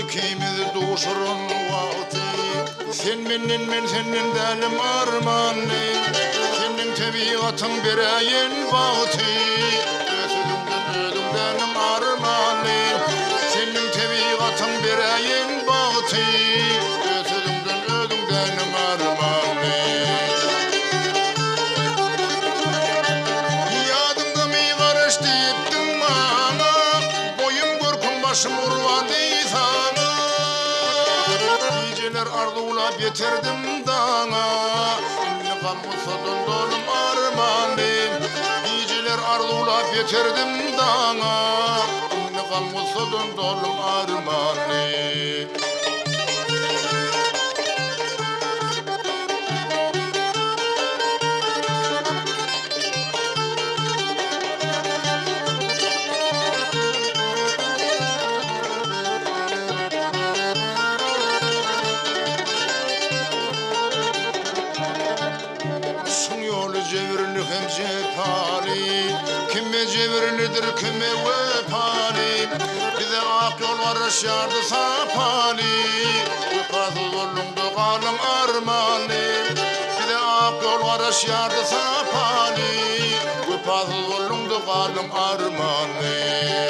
ikimiz duşurun vakti. Sen menin men senin delim armanı. Senin tabiatın bereyin vakti. Özümden özümden armanı. Senin tabiatın bereyin vakti. Özümden özümden armanı. Yadımda mi karış deyiptin bana. Boyum korkum başım urvadı sana. Geceler ardula beterdim dana. İnnikam musadın dolum armanım. Geceler ardula beterdim dana. İnnikam musadın dolum armanım. Cevirli hem cephali, kime cevirlidir kime vefali. Bize ak yol var şardı sapali, vefasız olundu kalım armani. Bize ak yol var şardı sapali, vefasız olundu kalım armani.